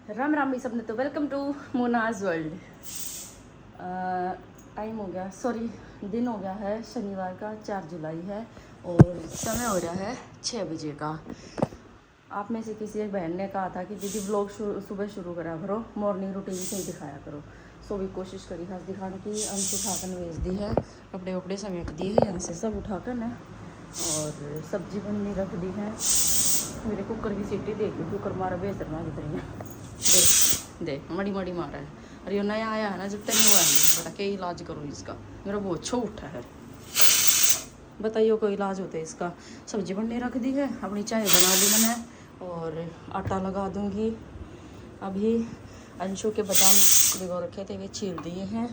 राम राम भाई सबने। तो वेलकम टू मोनाज वर्ल्ड। टाइम हो गया, सॉरी दिन हो गया है शनिवार का, 4 जुलाई है और समय हो रहा है 6 बजे का। आप में से किसी एक बहन ने कहा था कि दीदी व्लॉग सुबह शुरू करा करो, मॉर्निंग रूटीन से ही दिखाया करो। सो भी कोशिश करी खास दिखाने की। अंश उठाकर भेज दी है, कपड़े वपड़े समेट दिए हैं यहाँ से सब उठाकर न, और सब्जी बननी रख दी है। मेरे कुकर की सीटी देखी, कुकर मारा बेहतर कितनी है। देख देख मड़ी मड़ी मारा है। अरे ये नया आया है ना, जब तक नहीं हुआ है बता क्या इलाज करो इसका। मेरा बहुत छो उठा है, बताइए कोई इलाज होता है इसका। सब्जी बनने रख दी है, अपनी चाय बना ली मैंने और आटा लगा दूंगी। अभी अंशों के बादाम भिगो रखे थे, वे छील दिए हैं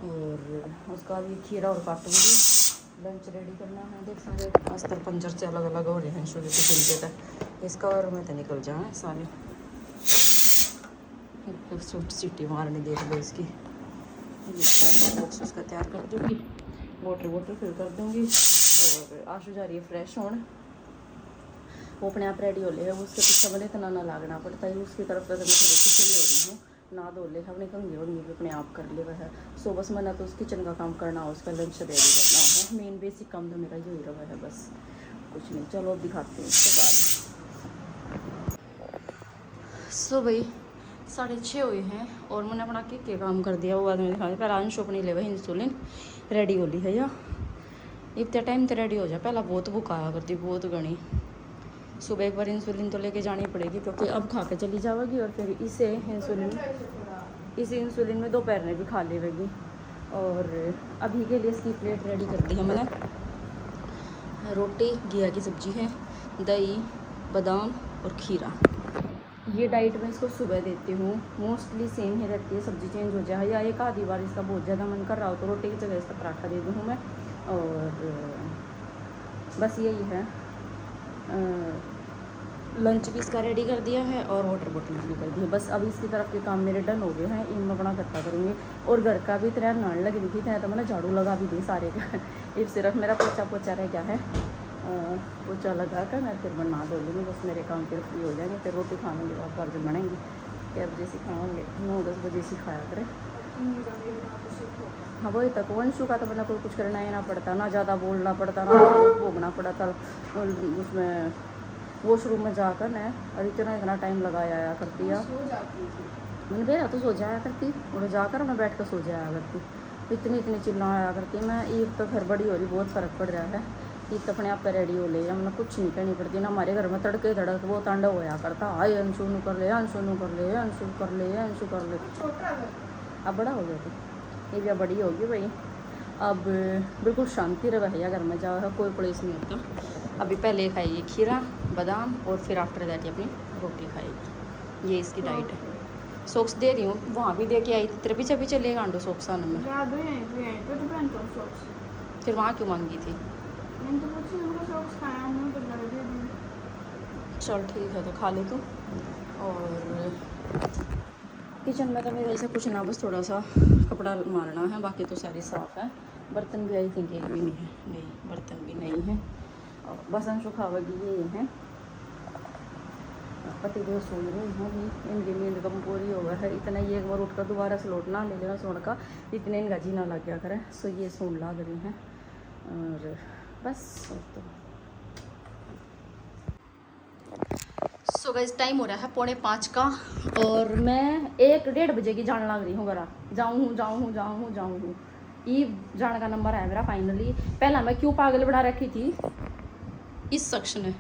और उसका भी खीरा और काटूंगी। लंच रेडी करना है। देख सारे अस्तर पंजर से अलग अलग हो रहे हैं अंशों के टिफिन के तक। इसका और मैं तो निकल जाए सारे। सीटी मारने देख लो इसकी। बॉक्स उसका तैयार कर दूँगी, वाटर फिल कर दूँगी। और आशु जा रही है फ्रेश होने, वो अपने आप रेडी हो ले है। उसके पीछे मैंने इतना ना लागना पड़ता है, उसकी तरफ से मैं थोड़ी सी फ्री हो रही हूँ। ना धो ले अपने कंघी और भी अपने आप कर ले वह है। सो बस मैंने तो उस किचन का काम करना हो, उसका लंच रेडी करना हो। मेन बेसिक काम तो मेरा यही रहा है, बस कुछ नहीं। चलो अब दिखाते हैं उसके बाद। सो भाई 6:30 हुए हैं और मैंने अपना के काम कर दिया। वो बाद में दिखा पहला अंश अपनी ले वही इंसुलिन रेडी हो ली है या इतने टाइम तो रेडी हो जाए। पहला बहुत बुक आया करती, बहुत गणी। सुबह एक बार इंसुलिन तो लेके जानी पड़ेगी क्योंकि अब खा के चली जाएगी और फिर इस इंसुलिन में दोपहर में भी खा लेगी। और अभी के लिए इसकी प्लेट रेडी कर दी है मैंने। रोटी, घिया की सब्जी है, दही, बादाम और खीरा। ये डाइट मैं इसको सुबह देती हूँ, मोस्टली सेम ही रहती है। सब्जी चेंज हो जाए या एक आधी बार इसका बहुत ज़्यादा मन कर रहा हो तो रोटी की जगह इसका पराठा दे दूँ मैं। और बस यही है। लंच भी इसका रेडी कर दिया है और वाटर बॉटल भी कर दी है। बस अभी इसकी तरफ के काम मेरे डन हो गए हैं, इन मैं अपना करता करूँगी। और घर का भी तरह नाड़ लगी हुई थी तो मैंने झाड़ू लगा भी दी सारे का। एक सिर्फ मेरा पोछा रह गया है, पोछा लगा कर मैं फिर बना दो लूँगी। बस मेरे काम फिर फ्री हो जाएंगे। फिर रोटी खाने के बाद घर बनेंगी 6 बजे से खाएँगे, 9-10 बजे से खाया करें। हाँ वही तक वंशु का तो मतलब कोई कुछ करना ही ना पड़ता, ना ज़्यादा बोलना पड़ता, ना भोगना पड़ा था उसमें वॉशरूम में जाकर न। और इतना टाइम लगाया आया करती है। मैंने देखा तो सो जाया करती और जाकर मैं बैठ कर सो जाया करती। इतनी चिल्लाया करती। मैं ईद तो फिर बड़ी हो रही, बहुत फ़र्क पड़ रहा है। ईद तो अपने आप पे रेडी हो ले, मतलब कुछ नहीं करनी पड़ती ना। हमारे घर में तड़के धड़क वो तांडव होया करता, हाय अंशु नू कर ले, अंशु नू कर ले, अंशु कर ले, अंशु कर ले। अब बड़ा हो गया तो ये भी बड़ी होगी भाई। अब बिल्कुल शांति रहे घर में जाओ, कोई पुलिस नहीं होता। अभी पहले खाएगी खीरा, बादाम और फिर आफ्टर दैट अपनी रोटी खाएगी। ये इसकी डाइट है। सॉक्स दे रही हूँ, वहाँ भी दे के आई। तेरे पीछे पीछे ले गांडो सॉक्स आने में। फिर वहाँ क्यों मांगी थी? चल ठीक है तो खा ले तू। और किचन में तो मेरा ऐसा कुछ ना, बस थोड़ा सा कपड़ा मारना है, बाकी तो सारी साफ़ है। बर्तन भी आई थिंक एक भी नहीं है, नहीं बर्तन भी नहीं है। और बस अंशु खावेगी ये है। पतिदेव सो रहे हैं भी, इनकी नींद कम पूरी हो गया है। इतना ये एक बार उठकर दोबारा से लौटना ले लेना सोने का, इतने इनका जीना लग गया करे। सो ये सोन ला रही हैं और बस। तो सो गाइस टाइम हो रहा है 4:45 का और मैं 1-1:30 बजे की जान लग रही हूँ घर। जाऊँ हूँ ये जाने का नंबर है मेरा फाइनली। पहला मैं क्यों पागल बना रखी थी इस शख्स ने।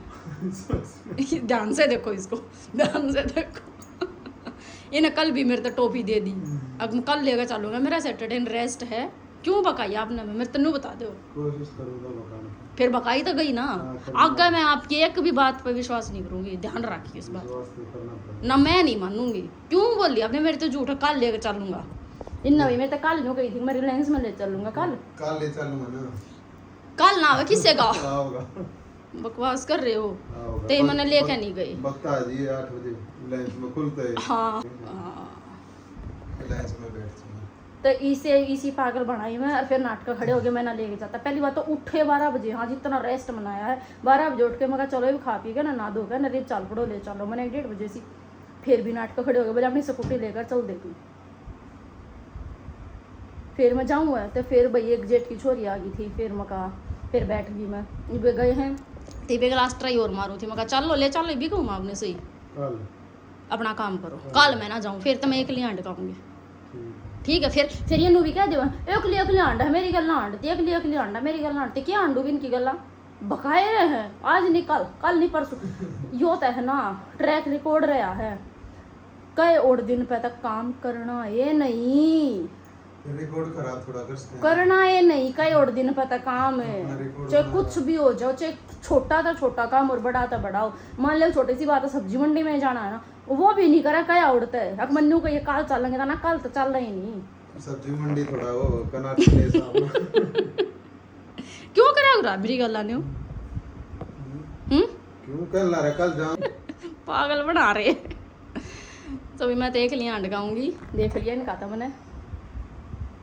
ध्यान से देखो इसको, ध्यान से देखो। इन्हें कल भी मेरे तो टोपी दे दी। अब मैं कल लेकर चलूँगा, मेरा सैटरडे रेस्ट है। क्यों बकाई आपने? मेरे तन्नू बता दो। कोशिश करूँगा बकाने की। फिर बकाई तो गई ना। आगे मैं आपकी एक भी बात पर विश्वास नहीं करूँगी, ध्यान रखिए इस बात ना। मैं नहीं मानूंगी। क्यों बोली आपने? मेरे तो झूठ। कल लेकर चलूँगा इन नवी में तो कल न्यू गई थी मैं, रिलायंस में ले चलूँगा कल ले चलूँगा ना। कल ना आवे किससे का आओगा बकवास कर रहे हो। ते मैंने लेके नहीं गई। बता जी 8 बजे रिलायंस में खुलता है। हाँ रिलायंस में बैठती हूँ तो इसी पागल बनाई मैं। और फिर नाटक खड़े हो गए, मैं ना लेके जाता। पहली बात तो उठे 12 बजे, हाँ जितना रेस्ट मनाया है 12 बजे उठ के मैं चलो भी खा पी के ना धो के ना रेप चाल पड़ो ले चलो। मैंने 1-1:30 बजे सी फिर भी नाटक खड़े हो गए, बोले अपनी स्कूटी लेकर चल दे तू। फिर मैं जाऊँगा तो फिर भाई एक जेठ की छोरी आ गई थी, फिर मैं कहा फिर बैठ गई मैं, ये गए हैं तो ये लास्ट ट्राई और मारू थी, मैं कहा चलो ले चलो भी कहूँ आपने सही कल अपना काम करो, कल मैं ना जाऊँ, फिर तो मैं एक लियांड कहूँगी ठीक है। फिर ये भी कह देवा एक लिया आंडा मेरी गल्ला आंड एक लिया आंडा मेरी गल्ला आंड क्या आंडू भी इनकी गल्ला बकाए रहे हैं, आज नहीं कल नहीं परसों यो तो है ना, ट्रैक रिकॉर्ड रहा है कई और दिन पे तक काम करना ये नहीं, रिकॉर्ड खराब थोड़ा करना ये नहीं, कई और दिन पे तक काम है, चाहे कुछ भी हो जाओ, चाहे छोटा था छोटा काम और बड़ा था बड़ा हो। मान लो छोटी सी बात है सब्जी मंडी में जाना है ना, वो भी नहीं करा क्या उड़ता है, अब मन्नू को ये कल चलेंगे ना, कल तो चल रही नहीं सब्जी मंडी थोड़ा वो कनाट के सामने क्यों करा उरा मेरी गल्ला ने क्यों कल ला रहा कल जा पागल बना रहे। तो भी मैं देख लिया अंड गाऊंगी, देख लिया इनका था मैंने,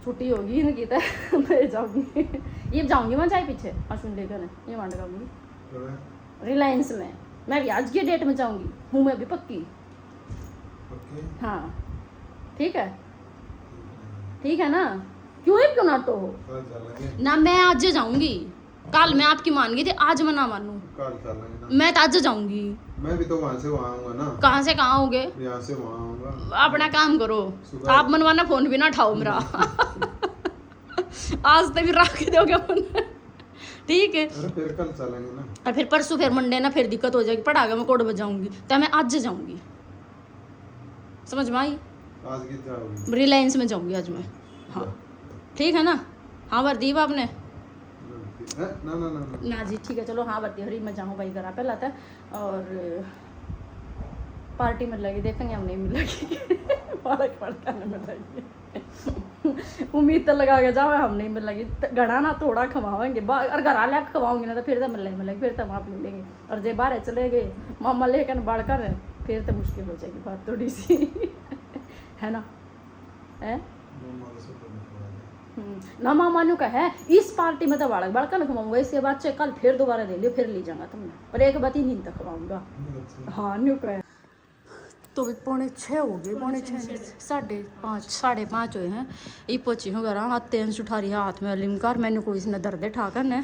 छुट्टी होगी इनकी तो मैं जाऊंगी, ये जाऊंगी मैं चाय पीछे अश्विन लेकर ये अंड गाऊंगी रिलायंस में, मैं भी आज की डेट में जाऊंगी हूँ मैं भी पक्की। हाँ ठीक है ना, क्यों ना तो ना मैं आज जाऊंगी, कल मैं आपकी मान गई थी, आज मैं ना मानू, मैं तो आज जाऊंगी। मैं भी तो वहाँ से वहाँ आऊंगा ना। कहाँ से कहाँ होगे? यहाँ से वहाँ आऊंगा। अपना काम करो, आप मनवाना फोन भी ना उठाओ मेरा आज तक भी रख दोगे फोन ठीक है। अरे फिर कल चलेंगे ना, और फिर परसों फिर मंडे ना, फिर दिक्कत हो जाएगी, पढ़ा मैं कोड बजाऊंगी तो मैं आज जाऊंगी, समझ में आई? आज की जाओगी रिलायंस में जाऊंगी आज मैं। हाँ ठीक है ना, हाँ वर्दीप आपने ना ना ना ना जी ठीक है चलो, हाँ बत्ती हरी मैं जाऊँ भाई घर पे लाता है, और पार्टी मिल लगी देखेंगे हम नहीं मिलेगी पालक पड़ता नहीं मिलेगी उम्मीद तो लगा के जाओ हम नहीं मिलेगी, घड़ा ना थोड़ा खवाएंगे और घर आले खवाऊंगी ना तो फिर तो मिलेगी, फिर तो हम आप मिलेंगे, और जब बाहर चले गए मामा लेकर बढ़कर फिर तो मुश्किल हो जाएगी बात थोड़ी सी है ना है ना। मामा नु का है इस पार्टी में तो बालक बड़का न खवाऊंगा, इसके बाद चाहे कल फिर दोबारा ले लियो, फिर ले जाऊंगा तुमने, पर एक बात ही नींद तक खवाऊंगा। हाँ न्यू का है। तो भी 5:45 हो गए, 5:30 5:30 हुए हैं, ये पहुंची हूँ घर, हाथ तेज उठा रही है हाथ में लिमकार, मैंने कोई इसने दर्द ठाकर ने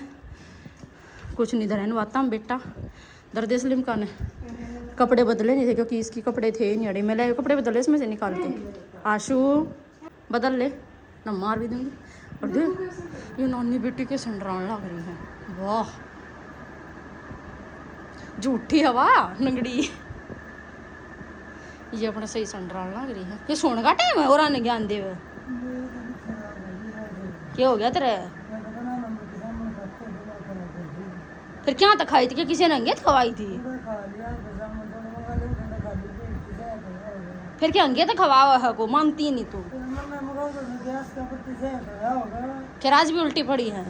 कुछ नहीं धरन वाता हम बेटा दर्द इस लिमका ने कपड़े बदले नहीं थे क्योंकि इसकी कपड़े थे नहीं अड़े, मैं ले कपड़े बदले इसमें से निकाल के, आशू बदल ले ना मार भी दूंगी। और देख ये नॉनी बेटी के संडरान लग रही है, वाह झूठी हवा नंगड़ी, ये अपना सही संडरान लग रही है। ये सोने का टाइम है और आने ज्ञान देव क्या हो गया तेरे? फिर क्या तक खाई थी, किसी ने अंगेत खवाई थी? फिर क्या अंगेत खवावा है को मानती नहीं तू, फिर आज भी उल्टी पड़ी है।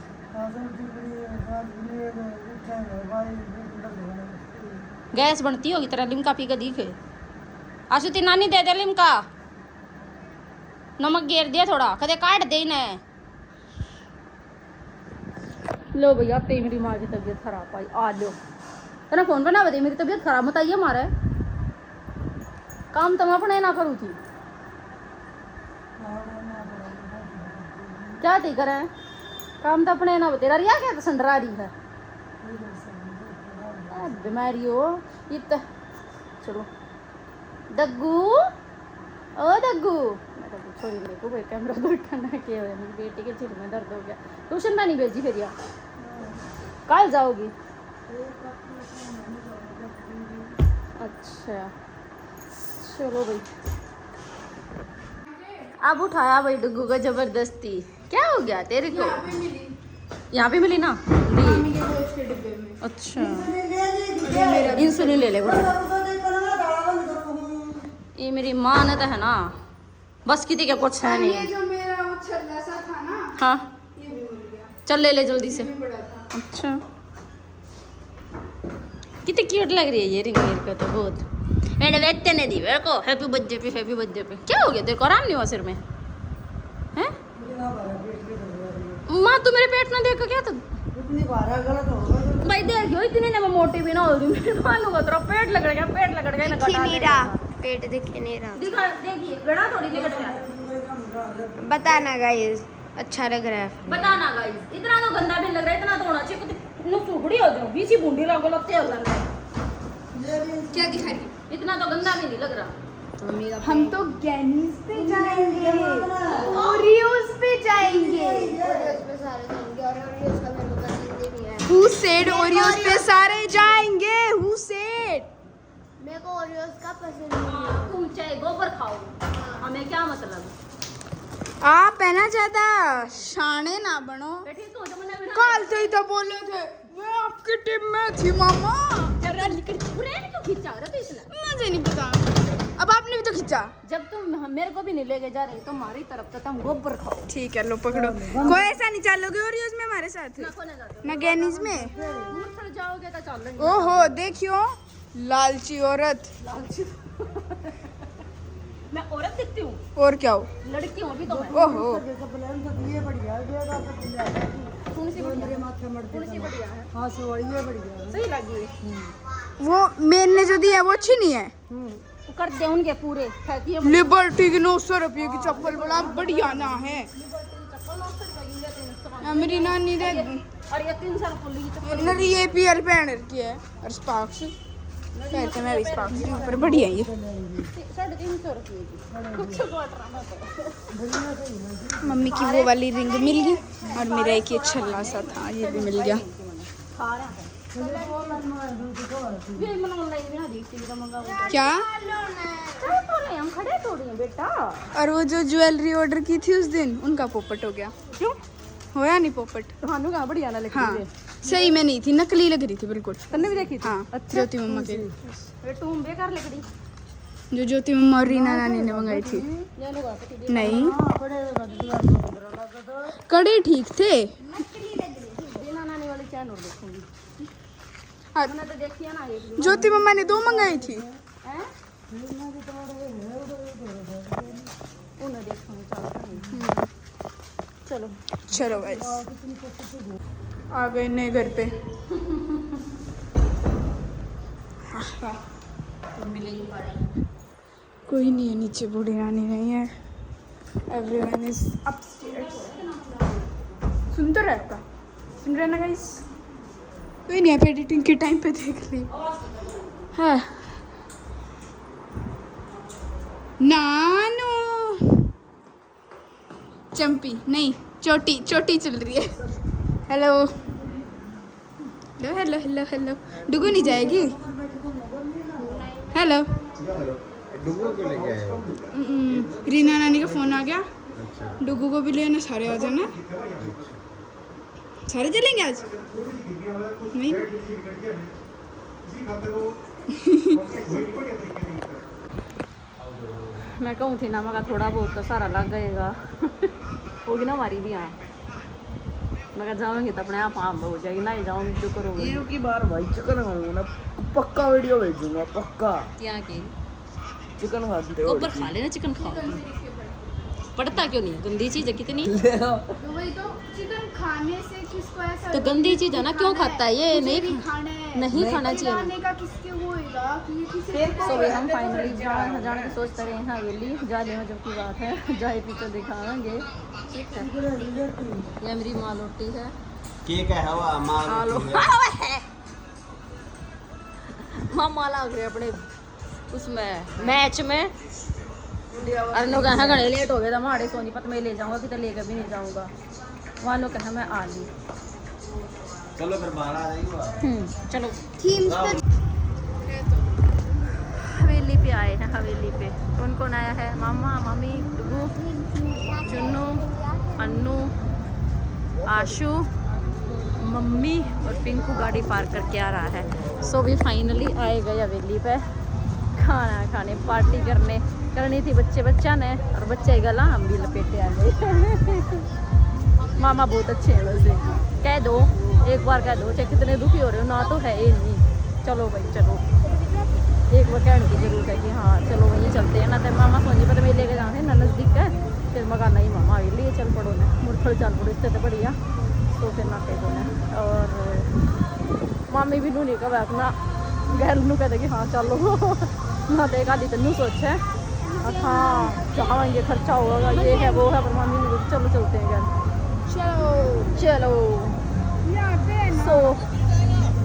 गैस बनती होगी तेरा, लिमका पी के दिखे आशु ती नानी दे दे लिमका, नमक गेर दिया थोड़ा कदे काट दे ने। लो भैया ते मेरी माँ की तबीयत खराब आई, आ लो तेना फोन बना बता मेरी तबीयत खराब मत आइए हमारा काम तो मैं अपने ना करूँ थी, क्या थी करे काम तो अपने ना तेरा रिया क्या तो संडरा रही है बीमारी हो इत। चलो दग्गू ओ दग्गू, मैं तो छोड़ी मेरे को भाई कैमरा दूर करना क्या हो, मेरी बेटी के सिर में दर्द हो गया, ट्यूशन में नहीं भेजी फिर यार कल जाओगी? अच्छा चलो भाई, अब उठाया भाई डुग्गू को जबरदस्ती, क्या हो गया तेरे को? यहाँ पे मिली ना दी। अच्छा इंसुलिन ले ले ये मेरी माँ ने तो है ना बस की थी क्या कुछ है नहीं। ये जो मेरा वो छल्ला सा था ना, हाँ ये भी मिल गया, चल ले ले जल्दी से। ये भी बड़ा था। अच्छा कितनी क्यूट लग रही है ये रिंग मेरे को तो बहुत, मैंने बैठते नहीं दी मेरे को हैप्पी बर्थडे पे। क्या हो गया तेरे को, आराम नहीं हुआ सिर में हैं? माँ तू मेरे पेट ना देख क्या तो भाई देखियो इतनी ना मैं मोटी भी ना हो रही, मेरे मानूंगा तेरा पेट लग गया ना कटा पेट दिख नहीं रहा। दिखा देखिए गड़ा थोड़ी निकल रहा है। बताना गाइस अच्छा लग रहा है। बताना गाइस इतना तो गंदा भी लग रहा है, इतना तो होना चाहिए कि नो सुखड़ी हो जाओ बीसी बूंदी लागो लगते हो लग रहा है। क्या दिखा रही? इतना तो गंदा भी नहीं लग रहा। हम तो गैनीज पे जाएंगे, ओरियोज पे जाएंगे। Who said ओरियोज पे सारे जाएंगे? Who said? मेरे को ओरियोस का पसंद नहीं है। तुम चाहे गोबर खाओ, हमें क्या मतलब। आप है ना ज्यादा शाने ना बनो। बेटी तो जो मैंने कल तो ही तो बोले थे मैं आपकी टीम में थी मामा। जरा निकल पूरे क्यों खींचा रहा था इसने। मुझे नहीं पता, अब आपने भी तो खींचा। जब तुम मेरे को भी नहीं लेके जा रहे तुम्हारी तरफ तो तुम गोबर खाओ। ठीक है लो पकड़ो। कोई ऐसा नहीं चलोगे ओरियोज में हमारे साथ, ना कोने जाते ना गैनीज में। दूर चढ़ जाओगे तो चल लेंगे। ओहो देखियो लालची औरत। मैं औरत दिखती हूँ, और क्या हो? लड़की हूँ अभी तो मैं। ओहो कौन सी बढ़िया है? हाँ बढ़िया। सही लगी। वो मैंने जो दिया है वो अच्छी नहीं है। तो कर दे उनके पूरे फेंकिए। लिबर्टी की 900 रुपये की चप्पल बड़ा बढ़िया ना है। मेरी नानी ने और ये 300 रुपये की चप्पल। मेरी ये पीएल पहन रखी है और स्पार्क्स पहनते मैं भी स्पार्क्स के ऊपर बढ़िया है ये। 350 रुपये की कुछ क्वार्टर में। मम्मी की वो वाली रिंग मिल गई और मेरा एक ये छल्ला सा था ये भी मिल गया। खा रहा है ये मन ऑनलाइन में ना देखती भी तो मंगाऊंगा। क्या? चल तो नहीं हम खड़े थोड़ी हैं बेटा। और वो जो ज्वेलरी ऑर्डर की थी उस दिन उनका पोपट हो गया। क्यों? होया नहीं पोपट। ਤੁਹਾਨੂੰ कहाँ बढ़िया ना लगती हाँ है। सही में नहीं थी, नकली लग रही थी बिल्कुल। तन्ने भी देखी थी। हाँ ज्योति मम्मा के, वे तुम बेकार लकड़ी जो ज्योति मम्मा और रीना नानी ने मंगाई थी। ये लोग आते थे। नहीं कड़े ठीक थे। बिना नानी वाली चैन और देखूंगी। हाँ, मैंने तो देखी है ना एक। ज्योति मम्मा ने 2 मंगाई थी। हैं? उन्हें देखूंगी चलो। चलो गाइस आ गए नए घर पे। कोई नहीं है नीचे, बूढ़ी नानी नहीं है। Everyone is upstairs. सुन तो रहा है, सुन रहे ना गाइस? कोई नहीं, आप एडिटिंग के टाइम पे देख ली। हाँ नानू चंपी नहीं चोटी चोटी चल रही है। Hello hello hello hello hello. डुगू नहीं जाएगी? हेलो डुगू को लेके आए हो? रीना नानी का फोन आ गया, अच्छा डुगू को भी लेना, सारे आ जाना। सारे चलेंगे आज? नहीं मैं कहूँ थी ना मगर थोड़ा बहुत तो सारा लग गएगा होगी ना हमारी भी। यहाँ मगर जाऊँगी तो अपने आप आम हो जाएगी, नहीं जाऊँगी जो करोगे। ये की बार भाई चिकन खाऊंगा ना, पक्का वीडियो भेजूंगा पक्का। यहाँ की चिकन खाते हो? ऊपर खा लेना, चिकन खाओ। पड़ता क्यों नहीं, गंदी चीज है कितनी। तो वही तो चिकन खाने से किसको ऐसा तो गंदी चीज है ना, क्यों खाता है ये? नहीं खाना है, नहीं खाना चाहिए। खाने का किसके वो होगा कि ये किसी सो भी हम फाइनली जाने की सोचते रहे हैं हवेली जाने में, जब की बात है जाए पीछे दिखाएंगे। ठीक है ये मेरी माँ रोटी है। केक है हवा मार मामा लग रहे अपने उसमें मैच में। अरे लोग कहा घड़े लेट हो गए तो हमारे सोनीपत में ले जाऊंगा कि तो लेकर भी नहीं जाऊंगा। वहाँ लोग कहा मैं आ ली। चलो फिर बाहर आ जाएगी। चलो थीम्स पे हवेली पे आए हैं। हवेली पे कौन कौन आया है? मामा मम्मी डुगू चुन्नू अन्नू आशु मम्मी और पिंकू गाड़ी पार्क करके आ रहा है। सो भी फाइनली आए गए हवेली पे खाना खाने, पार्टी करनी थी बच्चा ने, और बच्चे गला हम भी लपेटे आ गए। मामा बहुत अच्छे हैं वैसे, कह दो एक बार कह दो चाहे कितने दुखी हो रहे हो ना, तो है ही नहीं। चलो भाई चलो, एक बार कहने की जरूरत है कि हाँ चलो वहीं चलते हैं ना। तो मामा सोनी पर मेले के जाते हैं ना नज़दीक है, फिर मगा नहीं मामा हवेली चल पड़ो ने मुरथल चल पड़ो, इससे तो बढ़िया। तो फिर ना कह दो ने, और मामी भी नहीं कहा अपना गैर कहते कि हाँ चलो मैं तो एक आधी तन्नू सोचा है हाँ जाएंगे, खर्चा होगा, ये है वो है, पर मम्मी ने बोला चलो चलते हैं घर। चलो चलो यहाँ पे है ना। सो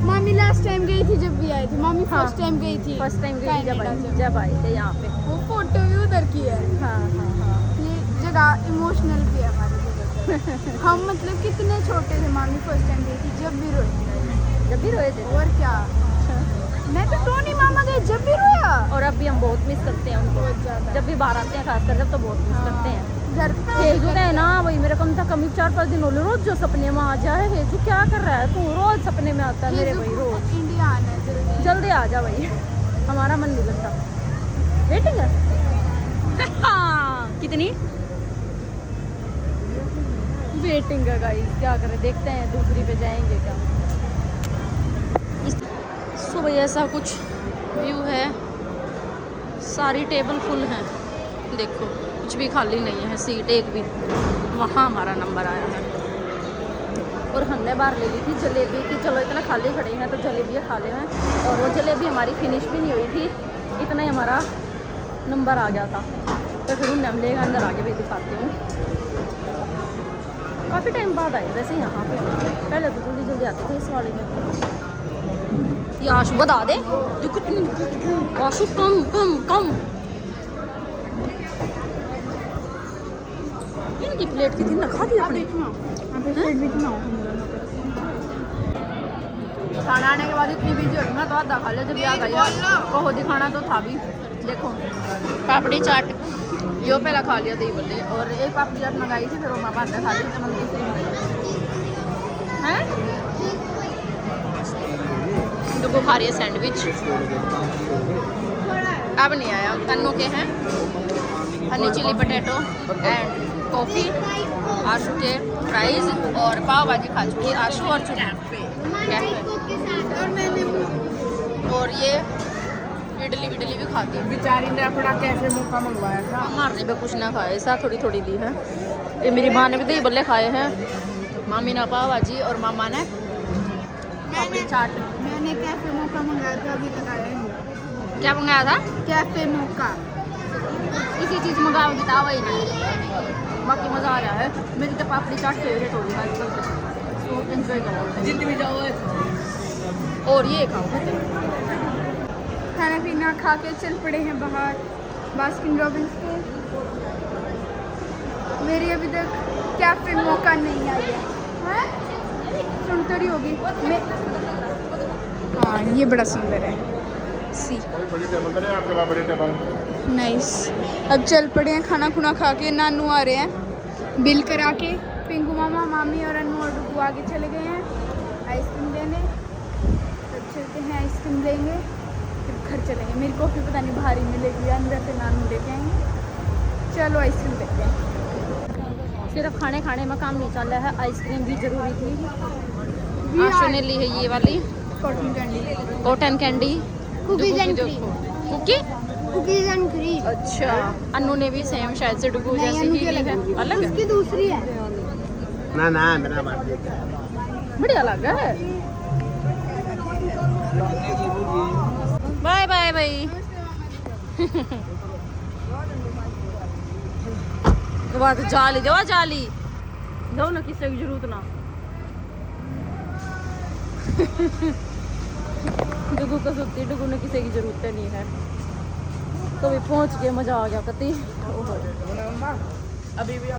मामी लास्ट टाइम गई थी जब भी आई थी, मामी हाँ, फर्स्ट टाइम गई थी। फर्स्ट टाइम गई कनाडा जब आए थे यहाँ पे। वो फोटो भी उधर की है। हाँ हाँ हाँ ये जगह इमोशनल भी है हमारी जगह पे। हम मतलब कितने छोटे थे, मामी फर्स्ट टाइम गई थी जब भी रोई। जब भी रोए थे और क्या, मैं तो टोनी मामा गए जब भी रोया। और अब भी हम बहुत मिस करते हैं उनको, बहुत ज़्यादा। जब भी बाहर आते हैं खासकर जब तो बहुत मिस करते हैं। घर हेजू तो है ना वही मेरा कम था कमी 4-5 दिन हो गए रोज जो सपने में आ जाए। हेजू क्या कर रहा है तू, रोज सपने में आता है मेरे भाई, रोज इंडिया आना है जल्दी। जल्दी आ जा भाई, हमारा मन नहीं लगता। वेटिंग है हाँ कितनी वेटिंग है गाइस, क्या करें देखते हैं दूसरी पे जाएंगे क्या। सुबह ऐसा कुछ व्यू है, सारी टेबल फुल हैं, देखो कुछ भी खाली नहीं है सीट एक भी। वहाँ हमारा नंबर आया है और हमने बाहर ले ली थी जलेबी की, चलो इतना खाली खड़े हैं तो जलेबी खा ले हैं। और वो जलेबी हमारी फिनिश भी नहीं हुई थी, इतना ही हमारा नंबर आ गया था। तो फिर उन्हें हम लेकर अंदर आके भी दिखाती हूँ। काफ़ी टाइम बाद आए वैसे यहाँ पे, पहले तो जल्दी जल्दी आते थे इस वाले में। ये आशु बता दे जो कितनी आशु कम कम कम। इनकी प्लेट कितनी ना खा दी अपनी। खाना आने के बाद इतनी बिजी हो गई मैं तो आधा खा लिया जब आ गई। कहो दिखाना तो था भी, देखो पापड़ी चाट यो पहला खा लिया दही बल्ले, और एक पापड़ी चाट मंगाई थी फिर वो मामा ने खा ली तो मैं दूसरी मंगाई हैं। तो वो खा रही है सैंडविच, अब नहीं आया। तन्नू के हैं honey chilli potato and coffee, Ashu के फ्राइज और पाव भाजी खा चुकी है आशु और चुना। और ये इडली विडली भी खाती है बेचारी ने अपना कैसे मौका मंगवाया था। मारने पे कुछ ना खाए, ऐसा थोड़ी थोड़ी दी है। ये मेरी माँ ने भी दही बल्ले खाए हैं, मामी ने पाव भाजी और मामा ने पापड़ी चाट। मैंने कैफे मोका मंगाया था, अभी तक आया नहीं। क्या मंगाया था? कैफे मोका। इसी चीज़ मंगाओगी था वही नहीं, बाकी मज़ा आ रहा है। मेरी तो पापड़ी चाट फेवरेट होगी आजकल, तो एंजॉय करो जितनी जाओ और ये खाओ। खाना पीना खा के चल पड़े हैं बाहर बास्किन रॉबिन्स के। मेरी अभी तक कैफे मौका नहीं आई है, सुन तो रही होगी मैं। हाँ ये बड़ा सुंदर है, सी नाइस। अब चल पड़े हैं खाना खुना खा के, नानू आ रहे हैं बिल करा के। पिंकू मामा मामी और अनु और डुगू आगे चले गए हैं आइसक्रीम लेने। तब चलते हैं आइसक्रीम लेंगे फिर घर चलेंगे। मेरी कॉफ़ी पता नहीं भारी मिलेगी, अंदर से नानू लेके आएंगे। चलो आइसक्रीम लेते हैं। सिर्फ खाने खाने में काम नहीं चल रहा है, आइसक्रीम भी ज़रूरी थी। आशु ने ली है ये वाली cotton candy, cotton candy cookies and cream. Cookie. Cookies and cream. अच्छा अनु ने भी सेम शायद से डुगू जैसी ही ली है, अलग है, उसकी दूसरी है। ना ना मेरा बात बढ़िया लग रहा है। बाय बाय भाई। तो बात जाली दो, जाली दो ना, किसी की जरूरत ना। डुगू को सुती, डुगू ने किसी की जरूरत नहीं है। तो भी पहुंच गए, मजा आ गया कति। अभी भी